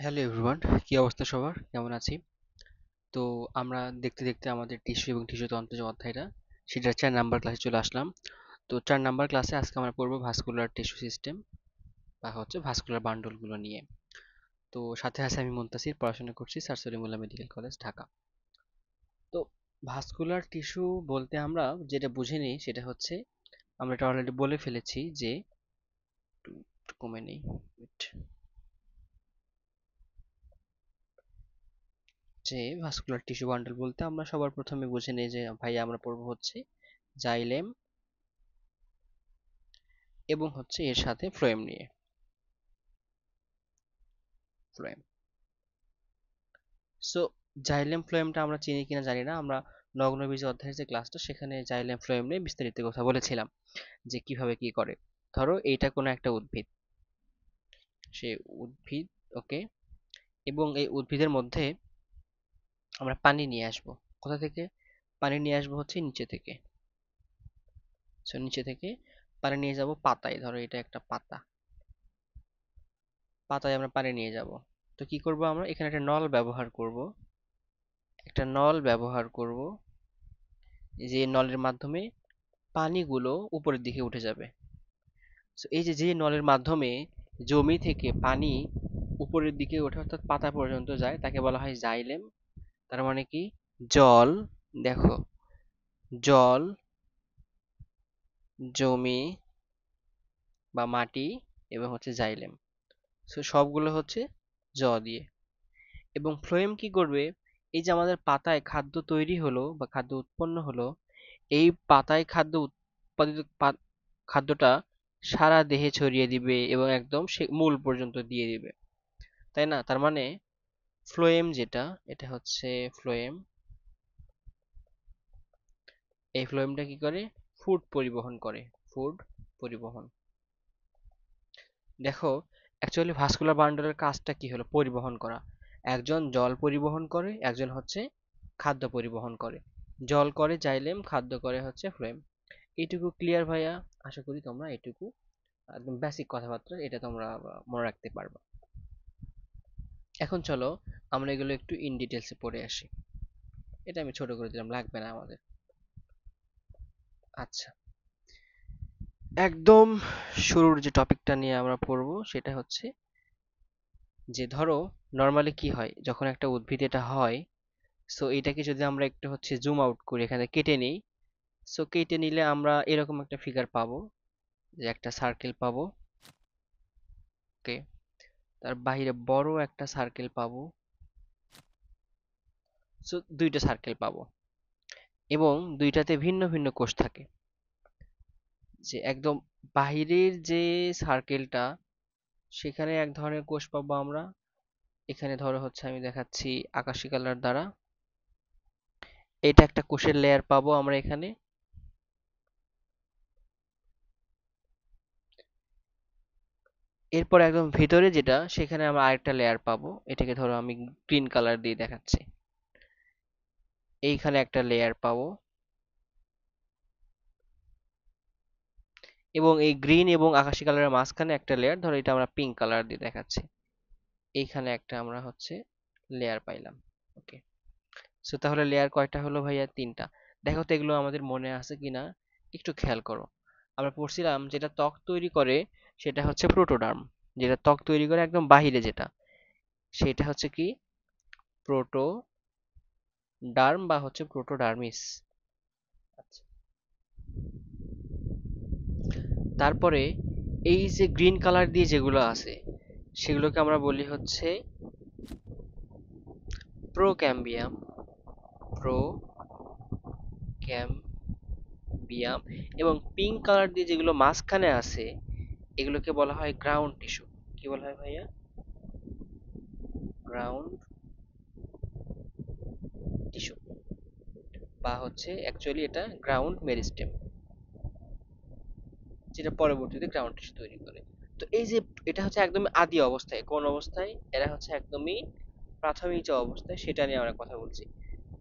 Hello everyone, কি অবস্থা সবার? কেমন আছি? তো আমরা দেখতে দেখতে আমাদের টিস্যু এবং টিস্যু তন্ত্র যে অধ্যায়টা, সেটার 4 নাম্বার ক্লাসে চলে আসলাম। তো 4 নাম্বার ক্লাসে আজকে আমরা পড়বো ভাস্কুলার টিস্যু সিস্টেম বা ভাস্কুলার বান্ডলগুলো নিয়ে। তো সাথে আছে আমি মুনতাসির, পড়াশোনা করছি sir Salimullah medical college, Dhaka. তো ভাস্কুলার টিস্যু বলতে আমরা যেটা বুঝে নিই সেটা হচ্ছে, আমরা এটা অলরেডি বলে ফেলেছি যে, একটু কমে নেই, wait, যে ভাস্কুলার টিস্যু বান্ডল বলতে আমরা সবার প্রথমে বুঝে নিই যে ভাই আমরা পড়বো হচ্ছে জাইলেম এবং হচ্ছে এর সাথে ফ্লোয়েম নিয়ে। ফ্লোয়েম, সো জাইলেম ফ্লোয়েমটা আমরা চিনি কিনা জানি না। আমরা নগ্নবীজ অধ্যায়ের যে ক্লাসটা, সেখানে জাইলেম ফ্লোয়েম নিয়ে বিস্তারিত কথা বলেছিলাম যে কিভাবে কি করে। ধরো এইটা কোনো একটা উদ্ভিদ, সে উদ্ভিদ, ওকে, এবং এই উদ্ভিদের মধ্যে আমরা পানি নিয়ে আসব। কোথা থেকে পানি নিয়ে আসবো? হচ্ছে নিচে থেকে। সো নিচে থেকে পানি নিয়ে যাব পাতায়। ধরো এটা একটা পাতা, পাতায় আমরা পানি নিয়ে যাব। তো কি করব, আমরা এখানে একটা নল ব্যবহার করব। একটা নল ব্যবহার করব, যে নলের মাধ্যমে পানিগুলো উপরের দিকে উঠে যাবে। সো এই যে যে নলের মাধ্যমে জমি থেকে পানি উপরের দিকে ওঠে, অর্থাৎ পাতা পর্যন্ত যায়, তাকে বলা হয় জাইলেম। তার মানে কি, জল, দেখো, জল, জমি বা মাটি এবং হচ্ছে জাইলেম। সো সবগুলো হচ্ছে জ দিয়ে। এবং ফ্লোয়েম কি করবে, এই যে আমাদের পাতায় খাদ্য তৈরি হলো বা খাদ্য উৎপন্ন হলো, এই পাতায় খাদ্য উৎপাদিত খাদ্যটা সারা দেহে ছড়িয়ে দিবে এবং একদম সে মূল পর্যন্ত দিয়ে দিবে, তাই না? তার মানে ফ্লোয়েম যেটা, এটা হচ্ছে ফ্লোয়েম। এই ফ্লোয়েমটা কি করে? ফুড পরিবহন করে। ফুড পরিবহন। দেখো, অ্যাকচুয়ালি ভাস্কুলার বান্ডলের কাজটা কি হলো? পরিবহন করা। একজন জল পরিবহন করে, একজন হচ্ছে খাদ্য পরিবহন করে। জল করে জাইলেম, খাদ্য করে হচ্ছে ফ্লোয়েম। এইটুকু ক্লিয়ার ভাইয়া? আশা করি তোমরা এটুকু একদম বেসিক কথাবার্তা, এটা তোমরা মনে রাখতে পারবা। এখন চলো আমরা এগুলো একটু ইন ডিটেলসে পড়ে আসি। এটা আমি ছোট করে দিলাম, লাগবে না আমাদের। আচ্ছা, একদম শুরুর যে টপিকটা নিয়ে আমরা পড়বো সেটা হচ্ছে যে, ধরো নর্মালি কি হয় যখন একটা উদ্ভিদ এটা হয়, সো এটাকে যদি আমরা একটু হচ্ছে জুম আউট করি, এখানে কেটে নিই। সো কেটে নিলে আমরা এরকম একটা ফিগার পাবো, যে একটা সার্কেল পাবো, ওকে, তার বাইরে বড় একটা সার্কেল পাবো। সো দুইটা সার্কেল পাবো এবং দুইটাতে ভিন্ন ভিন্ন কোষ থাকে। যে একদম বাহিরের যে সার্কেলটা, সেখানে এক ধরনের কোষ পাবো আমরা। এখানে ধরো হচ্ছে আমি দেখাচ্ছি আকাশী কালার দ্বারা, এটা একটা কোষের লেয়ার পাবো আমরা এখানে। এরপর একদম ভিতরে যেটা, সেখানে আমরা আরেকটা লেয়ার পাবো। এটাকে ধরো আমি গ্রিন কালার দিয়ে দেখাচ্ছি। এইখানে একটা লেয়ার পাবো এবং এই গ্রিন এবং আকাশী কালারের মাঝখানে একটা লেয়ার, ধরো এটা আমরা পিঙ্ক কালার দিয়ে দেখাচ্ছি। এইখানে একটা আমরা হচ্ছে লেয়ার পাইলাম। ওকে, সো তাহলে লেয়ার কয়টা হলো ভাইয়া? 3টা। দেখো তো এগুলো আমাদের মনে আছে কিনা, একটু খেয়াল করো। আমরা পড়ছিলাম যেটা ত্বক তৈরি করে সেটা হচ্ছে প্রোটোডার্ম। যেটা ত্বক তৈরি করে একদম বাহিরে যেটা, সেটা হচ্ছে কি? প্রোটোডার্ম বা হচ্ছে প্রোটোডার্মিস। আচ্ছা, তারপরে এই যে গ্রিন কালার দিয়ে যেগুলো আছে, সেগুলোকে আমরা বলি হচ্ছে প্রোক্যাম্বিয়াম। প্রোক্যাম্বিয়াম। এবং পিঙ্ক কালার দিয়ে যেগুলো মাঝখানে আছে, এগুলোকে বলা হয় গ্রাউন্ড টিস্যু। কি বলা হয় ভাইয়া? গ্রাউন্ড টিস্যু, বা হচ্ছে অ্যাকচুয়ালি এটা গ্রাউন্ড মেরিস্টেম, যেটা পরবর্তীতে গ্রাউন্ড টিস্যু তৈরি করে। তো এই যে এটা হচ্ছে একদমই আদি অবস্থায়, কোন অবস্থায়? এরা হচ্ছে একদমই প্রাথমিক যে অবস্থায়, সেটা নিয়ে আমরা কথা বলছি।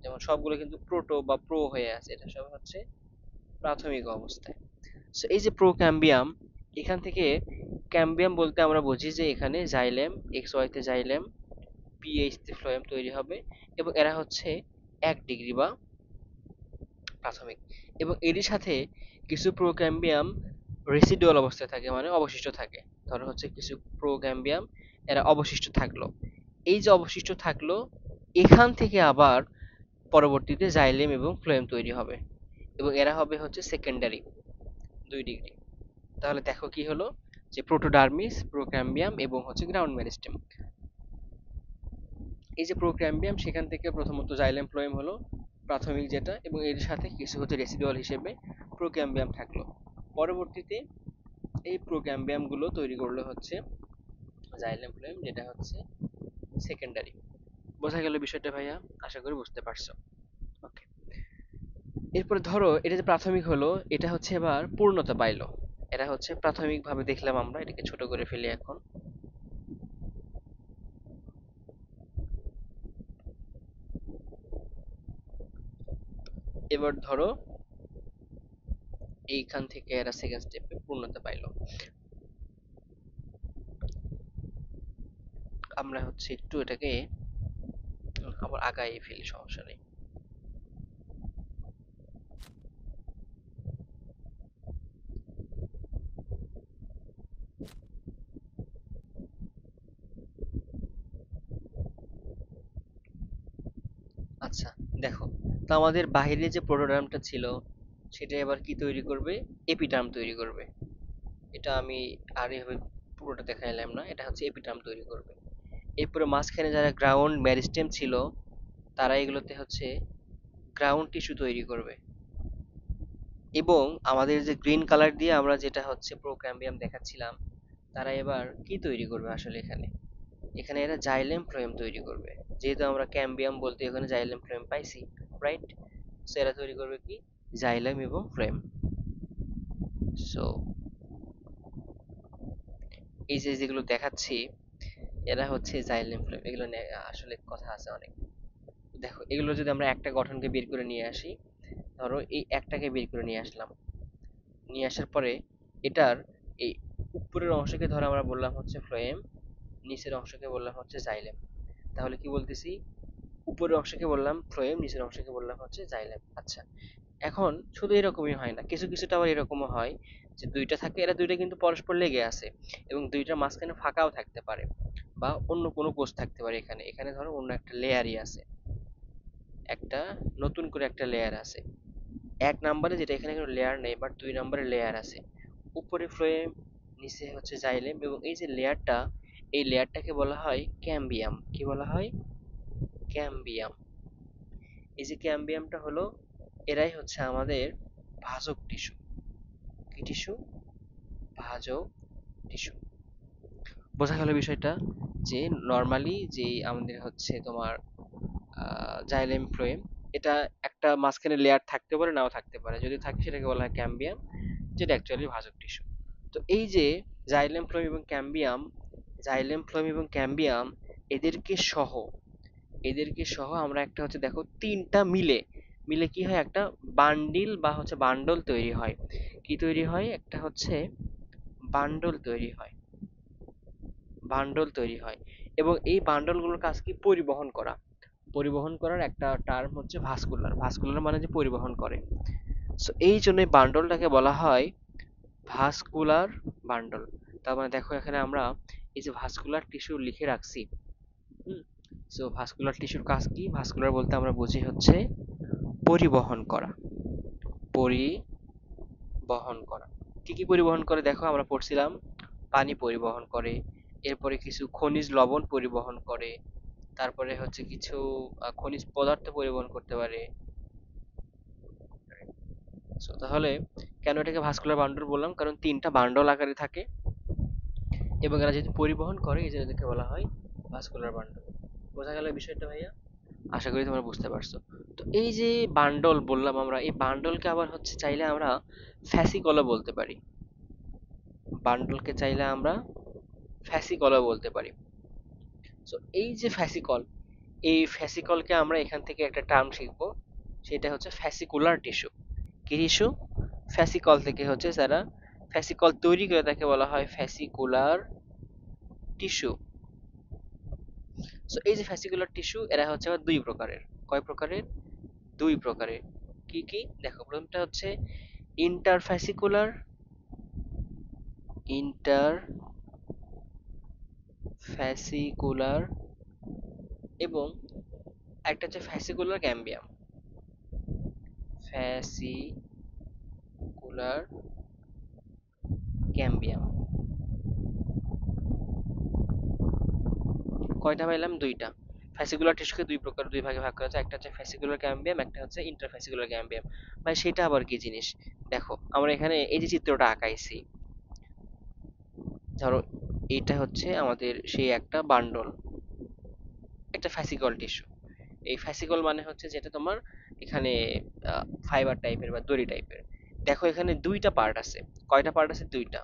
যেমন সবগুলো কিন্তু প্রোটো বা প্রো হয়ে আছে, এটা সব হচ্ছে প্রাথমিক অবস্থায়। সো এই যে প্রোক্যাম্বিয়াম, এখান থেকে ক্যাম্বিয়াম বলতে আমরা বুঝি যে এখানে জাইলেম, এক্স ওয়াই তে জাইলেম, পিএইচ তে ফ্লোয়েম তৈরি হবে এবং এরা হচ্ছে 1 ডিগ্রি বা প্রাথমিক, এবং এরই সাথে কিছু প্রোক্যাম্বিয়াম রেসিডুয়াল অবস্থায় থাকে, মানে অবশিষ্ট থাকে। ধরো হচ্ছে কিছু প্রোক্যাম্বিয়াম এরা অবশিষ্ট থাকলো, এই যে অবশিষ্ট থাকলো এখান থেকে আবার পরবর্তীতে জাইলেম এবং ফ্লোয়েম তৈরি হবে, এবং এরা হবে হচ্ছে সেকেন্ডারি 2 ডিগ্রি। তাহলে দেখো কি হলো, যে প্রোটোডার্মিস, প্রোক্যাম্বিয়াম এবং হচ্ছে গ্রাউন্ড মেরিস্টেম। এই যে প্রোক্যাম্বিয়াম, সেখান থেকে প্রথমত জাইলেম ফ্লোয়েম হলো প্রাথমিক যেটা, এবং এর সাথে কিছু হচ্ছে রেসিডুয়াল হিসেবে প্রোক্যাম্বিয়াম থাকলো। পরবর্তীতে এই প্রোক্যাম্বিয়াম গুলো তৈরি করলো হচ্ছে জাইলেম ফ্লোয়েম, যেটা হচ্ছে সেকেন্ডারি। বোঝা গেল বিষয়টা ভাইয়া? আশা করি বুঝতে পারছো। ওকে, এরপর ধরো এটা যে প্রাথমিক হলো, এটা হচ্ছে এবার পূর্ণতা পাইলো। এটা হচ্ছে প্রাথমিক ভাবে দেখলাম, আমরা এটাকে ছোট করে ফেলি এখন। এবার ধরো এইখান থেকে এরা সেকেন্ড স্টেপে পূর্ণতা পাইলো। আমরা হচ্ছে একটু এটাকে আবার আগাই ফেলি, সমস্যা নেই। আচ্ছা, দেখো, তো আমাদের বাইরে যে প্রোটোটার্মটা ছিল সেটা এবার কি তৈরি করবে? এপিটার্ম তৈরি করবে। এটা আমি আর এভাবে পুরোটা দেখাইলাম না, এটা হচ্ছে এপিটার্ম তৈরি করবে। এরপরে মাঝখানে যারা গ্রাউন্ড মেরিস্টেম ছিল, তারা এগুলোতে হচ্ছে গ্রাউন্ড টিস্যু তৈরি করবে। এবং আমাদের যে গ্রিন কালার দিয়ে আমরা যেটা হচ্ছে প্রোক্যাম্বিয়াম দেখাচ্ছিলাম, তারা এবার কি তৈরি করবে আসলে এখানে? এখানে এরা জাইলেম ফ্লোয়েম তৈরি করবে। যেহেতু আমরা ক্যাম্বিয়াম বলতে এখানে জাইলেম ফ্লোয়েম পাইছি, রাইট? সো এরা তৈরি করবে কি? জাইলেম এবং ফ্লোয়েম। সো এই যে যেগুলো দেখাচ্ছি, এরা হচ্ছে জাইলেম ফ্লোয়েম। এগুলো নিয়ে আসলে কথা আছে অনেক। দেখো, এগুলো যদি আমরা একটা গঠনকে বের করে নিয়ে আসি, ধরো এই একটাকে বের করে নিয়ে আসলাম, নিয়ে আসার পরে এটার এই উপরের অংশকে ধরো আমরা বললাম হচ্ছে ফ্লোয়েম, নিচের অংশকে বললাম হচ্ছে জাইলেম। তাহলে কি বলতেছি? উপরের অংশকে বললাম ফ্লোয়েম, নিচের অংশকে বললাম হচ্ছে জাইলেম। আচ্ছা, এখন শুধু এরকমই হয় না, কিছু কিছুটা আবার এরকমও হয় যে দুইটা থাকে, এরা দুইটা কিন্তু পরস্পর লেগে আছে, এবং দুইটার মাঝখানে ফাঁকাও থাকতে পারে, বা অন্য কোনো কোষ থাকতে পারে। এখানে এখানে ধরো অন্য একটা লেয়ারই আছে, একটা নতুন করে একটা লেয়ার আছে। 1 নম্বরে যেটা, এখানে কোনো লেয়ার নেই, বাট 2 নম্বরে লেয়ার আছে। উপরে ফ্লোয়েম, নিচে হচ্ছে জাইলেম, এবং এই যে লেয়ারটা, এই লেয়ারটাকে বলা হয় ক্যাম্বিয়াম। কি বলা হয়? ক্যাম্বিয়াম। এই যে ক্যাম্বিয়ামটা হলো, এরাই হচ্ছে আমাদের ভাজক টিস্যু। কি টিস্যু? ভাজক টিস্যু। বোঝা গেল বিষয়টা? যে নর্মালি যে আমাদের হচ্ছে তোমার জাইলেম ফ্লোয়েম, এটা একটা মাঝখানে লেয়ার থাকতে পারে, নাও থাকতে পারে। যদি থাকে সেটাকে বলা হয় ক্যাম্বিয়াম, যেটা অ্যাকচুয়ালি ভাজক টিস্যু। তো এই যে জাইলেম ফ্লোয়েম এবং ক্যাম্বিয়াম, জাইলেম ফ্লোয়েম এবং ক্যাম্বিয়াম, এদেরকে সহ এদেরকে সহ আমরা একটা হচ্ছে, দেখো, তিনটা মিলে মিলে কি হয়? একটা বান্ডিল বা হচ্ছে বান্ডল তৈরি হয়। কি তৈরি হয়? একটা হচ্ছে বান্ডল তৈরি হয়, বান্ডল তৈরি হয়। এবং এই বান্ডলগুলোর কাজ কি? পরিবহন করা। পরিবহন করার একটা টার্ম হচ্ছে ভাস্কুলার। ভাস্কুলার মানে যে পরিবহন করে। সো এই জন্য এই বান্ডলটাকে বলা হয় ভাস্কুলার বান্ডল। তার মানে দেখো, এখানে আমরা এই যে ভাস্কুলার টিস্যু লিখে রাখছি। হুম। সো ভাস্কুলার টিস্যুর কাজ কি? ভাস্কুলার বলতে আমরা বুঝি হচ্ছে পরিবহন করা। পরিবহন করা। কি কি পরিবহন করে দেখো, আমরা পড়ছিলাম পানি পরিবহন করে, এরপরে কিছু খনিজ লবণ পরিবহন করে, তারপরে হচ্ছে কিছু খনিজ পদার্থ পরিবহন করতে পারে। So, তাহলে কেন এটাকে ভাস্কুলার বান্ডল বললাম? কারণ তিনটা বান্ডল আকারে থাকে, এবং এরা যদি পরিবহন করে, এই জন্য এদেরকে বলা হয় ভাস্কুলার বান্ডল। বোঝা গেল বিষয়টা ভাইয়া? আশা করি তোমরা বুঝতে পারছো। তো এই যে বান্ডল বললাম, আমরা এই বান্ডলকে আবার হচ্ছে চাইলে আমরা ফ্যাসিকলও বলতে পারি। বান্ডলকে চাইলে আমরা ফ্যাসিকলও বলতে পারি। সো এই যে ফ্যাসিকল, এই ফ্যাসিকলকে আমরা এখান থেকে একটা টার্ম শিখবো, সেটা হচ্ছে ফ্যাসিকুলার টিস্যু। কি টিস্যু? ফ্যাসিকল থেকে হচ্ছে যারা ফ্যাসিকল তৈরি করে তাকে বলা হয় ফ্যাসিকুলার টিস্যু। সো এই যে ফ্যাসিকুলার টিস্যু এরা হচ্ছে আবার দুই প্রকারের। কয় প্রকারের? দুই প্রকারের। কি কি দেখো, প্রথমটা হচ্ছে ইন্টারফ্যাসিকুলার, ইন্টারফ্যাসিকুলার এবং একটা হচ্ছে ফ্যাসিকুলার ক্যাম্বিয়াম। ফ্যাসিকুলার ক্যাম্বিয়াম কয়টা পাইলাম? দুইটা। ফ্যাসিকুলার টিস্যুকে দুই প্রকার, দুই ভাগে ভাগ করা যায়, একটা হচ্ছে ফ্যাসিকুলার ক্যাম্বিয়াম, একটা হচ্ছে ইন্টারফ্যাসিকুলার ক্যাম্বিয়াম। ভাই সেটা আবার কি জিনিস? দেখো আমরা এখানে এই যে চিত্রটা আঁকাইছি, ধরো এটা হচ্ছে আমাদের সেই একটা বান্ডল, একটা ফ্যাসিকল টিস্যু। এই ফ্যাসিকল মানে হচ্ছে যেটা তোমার এখানে ফাইবার টাইপের বা দড়ি টাইপের। দেখো এখানে দুইটা পার্ট আছে। কয়টা পার্ট আছে? দুইটা।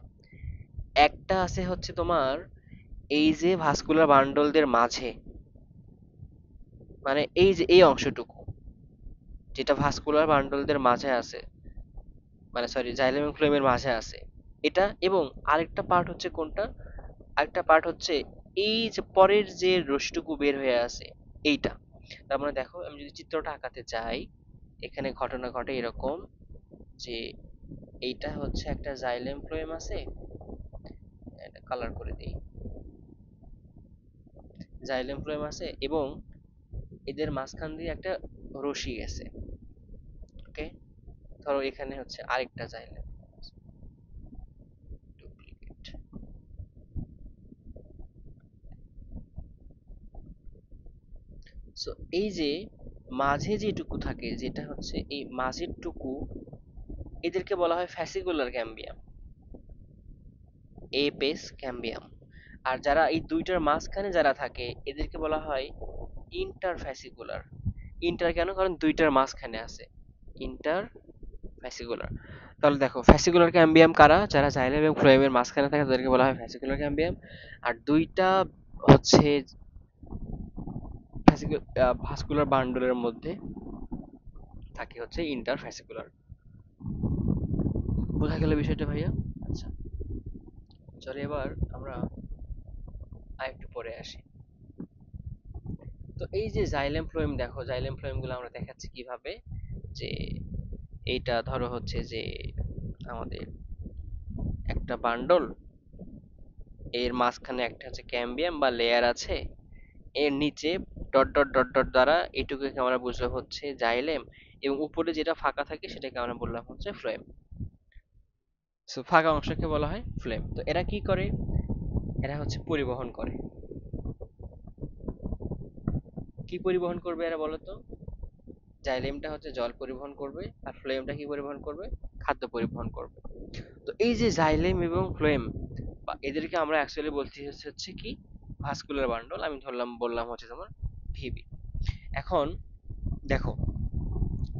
একটা আছে হচ্ছে তোমার এই যে ভাস্কুলার বান্ডলদের মাঝে, মানে এই যে এই অংশটুকু যেটা ভাস্কুলার বান্ডলদের মাঝে আছে, মানে সরি জাইলেম এবং ফ্লোয়েমের মাঝে আছে এটা। এবং আরেকটা পার্ট হচ্ছে কোনটা? আরেকটা পার্ট হচ্ছে এই যে পরের যে রশ্মিটুকু বের হয়ে আছে এইটা। তার মানে দেখো আমি যদি চিত্রটা আঁকাতে চাই, এখানে ঘটনা ঘটে এরকম যে এইটা হচ্ছে একটা জাইলেম ফ্লোয়েম আছে, এটা কালার করে দিই। জাইলেম ফ্লোয়েম আছে এবং এদের মাঝখান দিয়ে একটা রশি গেছে। ওকে, ধরো এখানে হচ্ছে আরেকটা জাইলেম, ডুপ্লিকেট। সো এই যে মাঝে যেটুকু থাকে, যেটা হচ্ছে এই মাঝের টুকু, এদেরকে বলা হয় ফ্যাসিকুলার ক্যাম্বিয়াম, এপেস ক্যাম্বিয়াম। আর যারা এই দুইটার মাঝখানে যারা থাকে এদেরকে বলা হয় ইন্টারফ্যাসিকুলার। ইন্টার কেন? কারণ দুইটার মাঝখানে আছে, ইন্টার ফ্যাসিকুলার। তাহলে দেখো ফ্যাসিকুলার ক্যাম্বিয়াম কারা? যারা জাইলেম এবং ফ্লোয়েমের মাঝখানে থাকে তাদেরকে বলা হয় ফ্যাসিকুলার ক্যাম্বিয়াম। আর দুইটা হচ্ছে ভাস্কুলার বান্ডলের মধ্যে থাকে হচ্ছে ইন্টারফ্যাসিকুলার। বোঝা গেল বিষয়টা ভাইয়া? আচ্ছা, চলো এবার আমরা আরেকটু পরে আসি। তো এই যে জাইলেম ফ্লোয়েম, দেখো জাইলেম ফ্লোয়েম গুলো আমরা দেখাচ্ছি কিভাবে, যে এইটা ধরো হচ্ছে যে আমাদের একটা বান্ডল, এর মাঝখানে একটা হচ্ছে ক্যাম্বিয়াম বা লেয়ার আছে, এর নিচে ডট ডট ডট ডট দ্বারা এটুকুকে আমরা বুঝলাম হচ্ছে জাইলেম, এবং উপরে যেটা ফাঁকা থাকে সেটাকে আমরা বললাম হচ্ছে ফ্লোয়েম। সো ফাঁকা অংশকে বলা হয় ফ্লোয়েম। তো এরা কি করে? এরা হচ্ছে পরিবহন করে। কি পরিবহন করবে এরা বলো তো? জাইলেমটা হচ্ছে জল পরিবহন করবে, আর ফ্লোয়েমটা কি পরিবহন করবে? খাদ্য পরিবহন করবে। তো এই যে জাইলেম এবং ফ্লোয়েম, বা এদেরকে আমরা অ্যাকচুয়ালি বলছি হচ্ছে কি ভাস্কুলার বান্ডল। আমি ধরলাম, বললাম হচ্ছে তোমার ভিবি। এখন দেখো,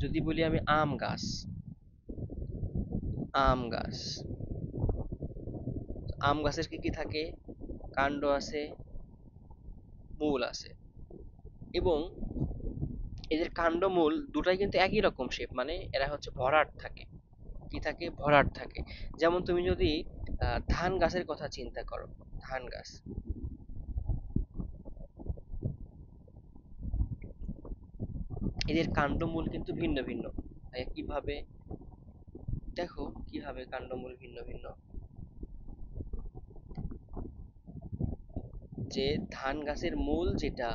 যদি বলি আমি আম গাছ, আম গাছ, আম গাছের কি কি থাকে? কাণ্ড আছে, মূল আছে, এবং এদের কাণ্ড মূল দুটাই কিন্তু একই রকম শেপ, মানে এরা হচ্ছে ভরাট থাকে। কি থাকে? ভরাট থাকে। যেমন তুমি যদি ধান গাছের কথা চিন্তা করো, ধান গাছ, এদের কাণ্ডমূল কিন্তু ভিন্ন ভিন্ন। কিভাবে? দেখো কিভাবে কাণ্ডমূল ভিন্ন ভিন্ন। যে ধান গাছের মূল যেটা,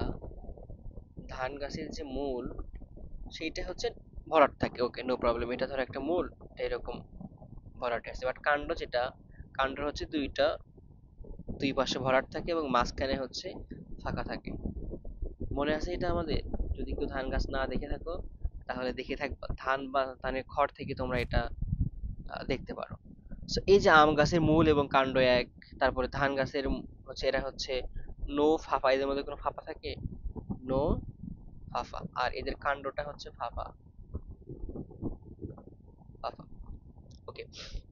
ধান গাছের যে মূল সেইটা হচ্ছে ভরাট থাকে। ওকে, নো প্রবলেম। এটা ধরো একটা মূল, এটা এরকম ভরাটে আছে। বাট কাণ্ড যেটা, কাণ্ড হচ্ছে দুইটা, দুই পাশে ভরাট থাকে এবং মাঝখানে হচ্ছে ফাঁকা থাকে। মনে আছে এটা আমাদের? যদি কেউ ধান গাছ না দেখে থাকো তাহলে দেখে থাকবা, ধান বা ধানের খড় থেকে তোমরা এটা দেখতে পারো। So, এই যে আম গাছের মূল এবং কাণ্ড এক, তারপরে ধান গাছের হচ্ছে এরা হচ্ছে নো ফাফা, এদের মধ্যে কোনো ফাফা থাকে? নো ফাফা। আর এদের কাণ্ডটা হচ্ছে ফাফা, ফাফা। ওকে,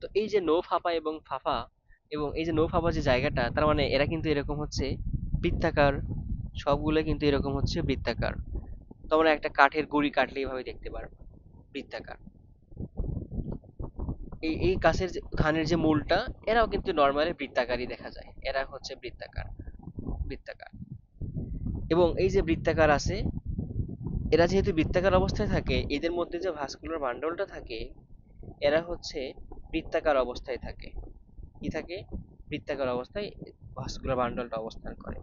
তো এই যে নো ফাফা এবং ফাফা, এবং এই যে নো ফাফা যে জায়গাটা, তার মানে এরা কিন্তু এরকম হচ্ছে বৃত্তাকার। সবগুলো কিন্তু এরকম হচ্ছে বৃত্তাকার। তোমরা একটা কাঠের গুঁড়ি কাটলে এইভাবে দেখতে পারবে, বৃত্তাকার। এই এই গাছের যে ধানের যে মূলটা, এরাও কিন্তু নর্মালি বৃত্তাকারই দেখা যায়, এরা হচ্ছে বৃত্তাকার, বৃত্তাকার। এবং এই যে বৃত্তাকার আছে, এরা যেহেতু বৃত্তাকার অবস্থায় থাকে, এদের মধ্যে যে ভাস্কুলার বান্ডলটা থাকে, এরা হচ্ছে বৃত্তাকার অবস্থায় থাকে। কি থাকে? বৃত্তাকার অবস্থায় ভাস্কুলার বান্ডলটা অবস্থান করে।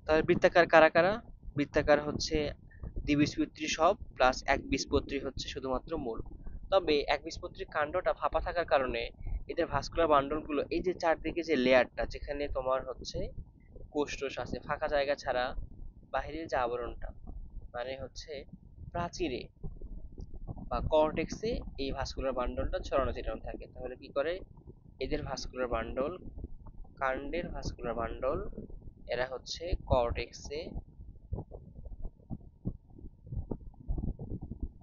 তাহলে বৃত্তাকার কারা কারা? বৃত্তাকার হচ্ছে দ্বিবীজপত্রী সব প্লাস একবীজপত্রী হচ্ছে শুধুমাত্র মূল। তবে একবীজপত্রীর কাণ্ডটা ফাঁপা থাকার কারণে এদের ভাস্কুলার বান্ডল গুলো এই যে চারদিকে যে লেয়ারটা, যেখানে তোমার হচ্ছে কোষটোষ আছে ফাঁকা জায়গা ছাড়া, বাহিরের যে আবরণটা, মানে হচ্ছে প্রাচীরে বা কর্টেক্সে এই ভাস্কুলার বান্ডলটা ছড়ানো ছিটানো থাকে। তাহলে কি করে? এদের ভাস্কুলার বান্ডল, কাণ্ডের ভাস্কুলার বান্ডল, এরা হচ্ছে কর্টেক্সে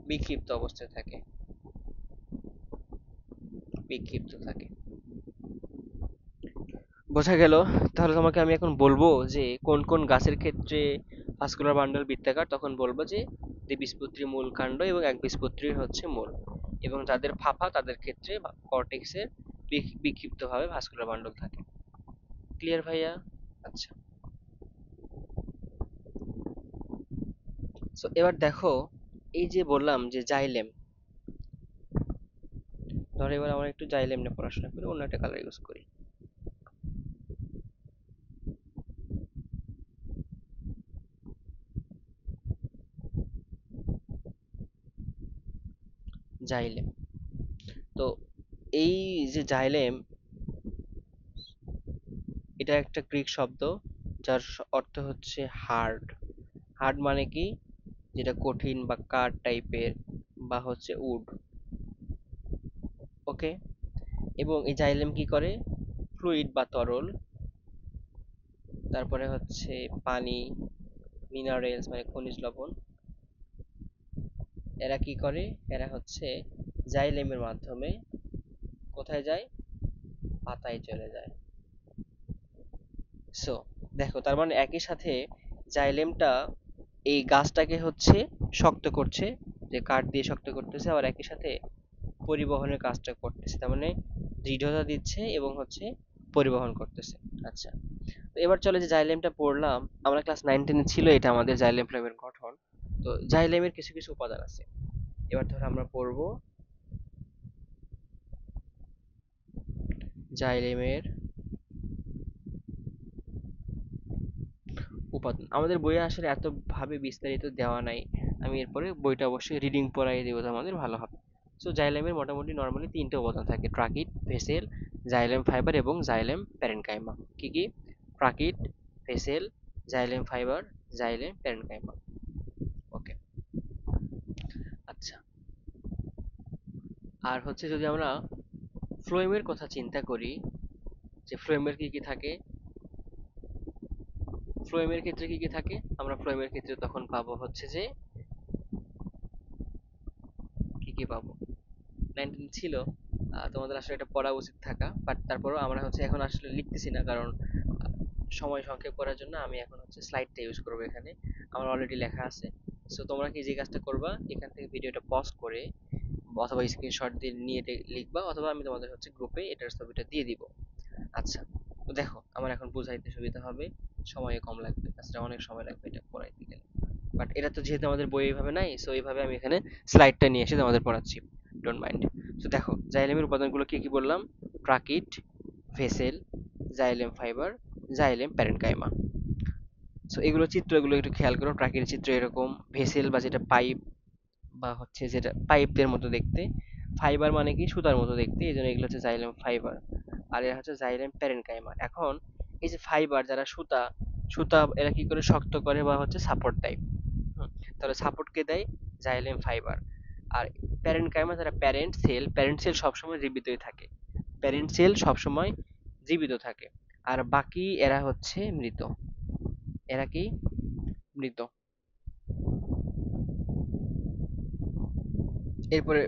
বিক্ষিপ্ত অবস্থায় থাকে, বিক্ষিপ্ত থাকে। বোঝা গেল? তাহলে তোমাকে আমি এখন বলবো যে কোন কোন গাছের ক্ষেত্রে ভাস্কুলার বান্ডল বৃত্তাকার, তখন বলবো যে দ্বিবীজপত্রী মূল কাণ্ড এবং একবীজপত্রী হচ্ছে মূল, এবং যাদের ফাঁপা তাদের ক্ষেত্রে কর্টেক্সের বিক্ষিপ্ত ভাবে ভাস্কুলার বান্ডল থাকে। ক্লিয়ার ভাইয়া? আচ্ছা, সো এবার দেখো, এই যে বললাম যে জাইলেম, ধরো এবার আমরা একটু জাইলেম নিয়ে পড়াশোনা করি, অন্য একটা কালার ইউজ করি। জাইলেম, তো এই যে জাইলেম, এটা একটা গ্রিক শব্দ যার অর্থ হচ্ছে হার্ড। হার্ড মানে কি? যেটা কঠিন বা কাঠ টাইপের বা হচ্ছে উড। ওকে। এবং এই জাইলেম কি করে? ফ্লুইড বা তরল, তারপরে হচ্ছে পানি, মিনারেলস মানে খনিজ লবণ, এরা কি করে? এরা হচ্ছে জাইলেমের মাধ্যমে কোথায় যায়? পাতায় চলে যায়। সো দেখো, তার মানে একই সাথে জাইলেমটা এই গাছটাকে হচ্ছে শক্ত করছে, যে কাঠ দিয়ে শক্ত করতেছে, আবার একই সাথে পরিবহনের কাজটা করতেছে। তার মানে দৃঢ়তা দিচ্ছে এবং হচ্ছে পরিবহন করতেছে। আচ্ছা, তো এবার চলে যে জাইলেমটা পড়লাম, আমরা ক্লাস 9-10 ছিল এটা আমাদের জাইলেম ফ্লেমের গঠন। তো জাইলেমের কিছু কিছু উপাদান আছে, এবার ধরো আমরা পড়বো জাইলেমের উপাদান। আমাদের বইয়ে আসলে এত ভাবে বিস্তারিত দেওয়া নাই, আমি এরপরে বইটা অবশ্যই রিডিং পড়াই দেবো তোমাদের, ভালো হবে। সো জাইলেমের মোটামুটি নর্মালি তিনটে উপাদান থাকে: ট্রাকিট, ভেসেল, জাইলেম ফাইবার এবং জাইলেম প্যারেনকাইমা। কি কি? Tracheid, vessel, xylem fibre, xylem parenchyma. Okay. আচ্ছা, আর হচ্ছে যদি আমরা ফ্লোয়েমের কথা চিন্তা করি, যে ফ্লোয়েমের কি কি থাকে, ফ্লোয়েমের ক্ষেত্রে কি কি থাকে, আমরা ফ্লোয়েমের ক্ষেত্রে তখন পাবো হচ্ছে যে কি কি পাবো, 19 ছিল। তোমাদের আসলে এটা পড়া উচিত থাকা, বাট তারপরেও আমরা হচ্ছে এখন আসলে লিখতেছি না, কারণ সময় সংক্ষেপ করার জন্য আমি এখন হচ্ছে স্লাইডটা ইউজ করবো এখানে, আমার অলরেডি লেখা আছে। সো তোমরা কি যে কাজটা করবা, এখান থেকে ভিডিওটা পজ করে অথবা স্ক্রিনশট দিয়ে নিয়ে লিখবা, অথবা আমি তোমাদের হচ্ছে গ্রুপে এটার ছবিটা দিয়ে দিব। আচ্ছা, তো দেখো আমার এখন বুঝাইতে সুবিধা হবে, সময় কম লাগবে, তাছাড়া অনেক সময় লাগবে এটা পড়াইতে গেলে। বাট এটা তো যেহেতু আমাদের বই এইভাবে নাই, সো এইভাবে আমি এখানে স্লাইডটা নিয়ে এসে তোমাদের পড়াচ্ছি, ডোন্ট মাইন্ড। তো দেখো জাইলেমের উপাদানগুলো কি কি বললাম: tracheid, vessel, xylem fibre, xylem parenchyma. So এগুলো চিত্রগুলো একটু খেয়াল করো, ট্রাকির চিত্র এরকম, ভেসেল বা যেটা পাইপ বা হচ্ছে যেটা পাইপদের মতো দেখতে, ফাইবার মানে কি সুতার মতো দেখতে, এই জন্য এগুলো হচ্ছে জাইলেম ফাইবার, আর এরা হচ্ছে জাইলেম প্যারেনকাইমা। এখন এই যে ফাইবার যারা সুতা, সুতা এরা কি করে শক্ত করে বা হচ্ছে সাপোর্ট দেয়? হুম, তাহলে সাপোর্ট কে দেয়? Xylem fibre. আর প্যারেনকাইমা যারা প্যারেন্ট সেল, প্যারেন্ট সেল সবসময় জীবিতই থাকে, প্যারেন্ট সেল সবসময় জীবিত থাকে, আর বাকি এরা হচ্ছে মৃত। এরা কি? মৃত। এরপরে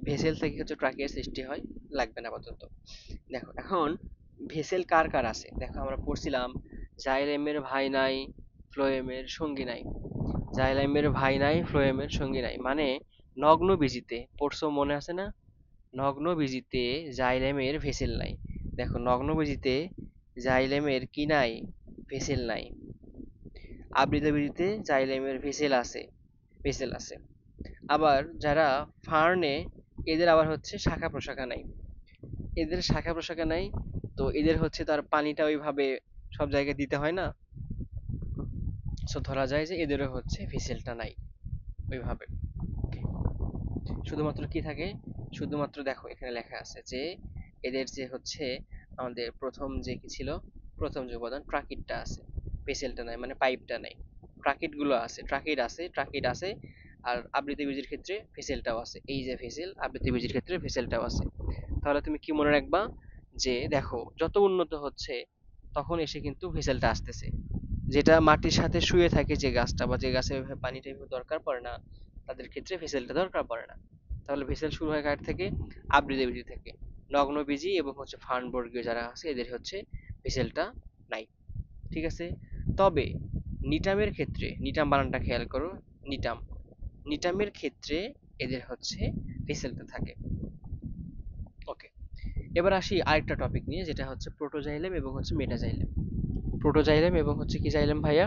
ভেসেল থেকে হচ্ছে ট্রাকিয়ার সৃষ্টি হয়, লাগবে না আপাতত। দেখো এখন ভেসেল কার কার আছে, দেখো আমরা পড়ছিলাম জাইলেমের ভাই নাই, ফ্লোয়েমের সঙ্গী নাই। জাইলেমের ভাই নাই, ফ্লোয়েমের সঙ্গী নাই, মানে নগ্ন বিজিতে পড়ছো, মনে আছে না? নগ্ন বিজিতে জাইলেমের ভেসেল নাই। দেখো নগ্ন বিজিতে জাইলেমের কি নাই? ভেসেল নাই। আবৃত বীজিতে জাইলেমের ভেসেল আছে। আবার যারা ফার্নে, এদের আবার হচ্ছে শাখা প্রশাখা নাই। এদের শাখা প্রশাখা নাই, তো এদের হচ্ছে তার পানিটা ওইভাবে সব জায়গায় দিতে হয় না। সো ধরা যায় যে এদেরও হচ্ছে ভেসেলটা নাই ওইভাবে। শুধুমাত্র কি থাকে, শুধুমাত্র দেখো এখানে লেখা আছে যে এদের যে হচ্ছে আমাদের প্রথম যে কি ছিল, প্রথম যে উপাদান ট্রাকিডটা আছে, ভেসেলটা নাই মানে পাইপটা নাই। ট্রাকিড গুলো আছে, ট্রাকিড আছে। আর আবৃত বীজের ক্ষেত্রে ভেসেলটাও আছে, এই যে ভেসেল, আবৃত বীজের ক্ষেত্রে ভেসেলটাও আছে। তাহলে তুমি কি মনে রাখবা, যে দেখো যত উন্নত হচ্ছে তখন এসে কিন্তু ভেসেলটা আসতেছে। যেটা মাটির সাথে শুয়ে থাকে যে গাছটা, বা যে গাছে পানিটা দরকার পড়ে না, তাদের ক্ষেত্রে ভেসেলটা দরকার পড়ে না। তাহলে ভেসেল শুরু হয় কার থেকে, আবৃত বীজ থেকে। নগ্নবীজী এবং হচ্ছে ফার্নবর্গীয় যারা আছে এদের হচ্ছে ভেসেলটা নাই। ঠিক আছে। তবে নিটামের ক্ষেত্রে, নিটাম বানানটা খেয়াল করো, নিটাম, নিটামের ক্ষেত্রে এদের হচ্ছে ভেসেলটা থাকে। ওকে, এবার আসি আরেকটা টপিক নিয়ে, যেটা হচ্ছে প্রোটোজাইলেম এবং হচ্ছে মেটাজাইলেম। প্রোটোজাইলেম এবং হচ্ছে কি জাইলেম ভাইয়া,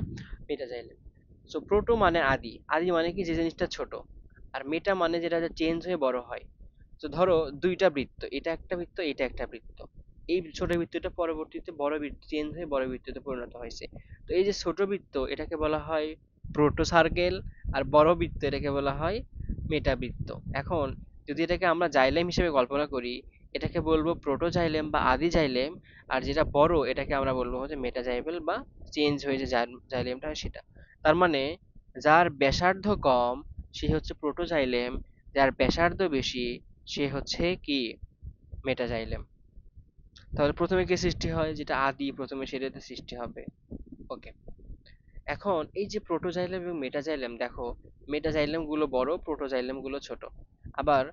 মেটাজাইলেম। সো প্রোটো মানে আদি, আদি মানে কি যে জিনিসটা ছোট, আর মেটা মানে যেটা চেঞ্জ হয়ে বড় হয়। তো ধরো দুইটা বৃত্ত, এটা একটা বৃত্ত, এটা একটা বৃত্ত। এই ছোট বৃত্তটা পরবর্তীতে বড় বৃত্ত চেঞ্জ হয়ে বড় বৃত্ততে পরিণত হয়েছে। তো এই যে ছোট বৃত্ত এটাকে বলা হয় প্রোটো সার্কেল, আর বড় বৃত্ত এটাকে বলা হয় মেটা বৃত্ত। এখন যদি এটাকে আমরা জাইলেম হিসেবে কল্পনা করি, এটাকে বলবো প্রোটো জাইলেম বা আদি জাইলেম। আর যেটা বড় এটাকে আমরা বলবো হচ্ছে মেটা জাইলেম, বা চেঞ্জ হয়ে যে জাইলেমটা হয় সেটা। তার মানে যার ব্যাসার্ধ কম সে হচ্ছে প্রোটো জাইলেম, যার ব্যাসার্ধ বেশি সে হচ্ছে কি, মেটাজাইলেম। তাহলে প্রথমে কি সৃষ্টি হয়, যেটা আদি প্রথমে সেটাতে সৃষ্টি হবে। ওকে, এখন এই যে প্রোটোজাইলেম এবং মেটাজাইলেম, দেখো মেটাজাইলেম গুলো বড়, প্রোটোজাইলেম গুলো ছোট। আবার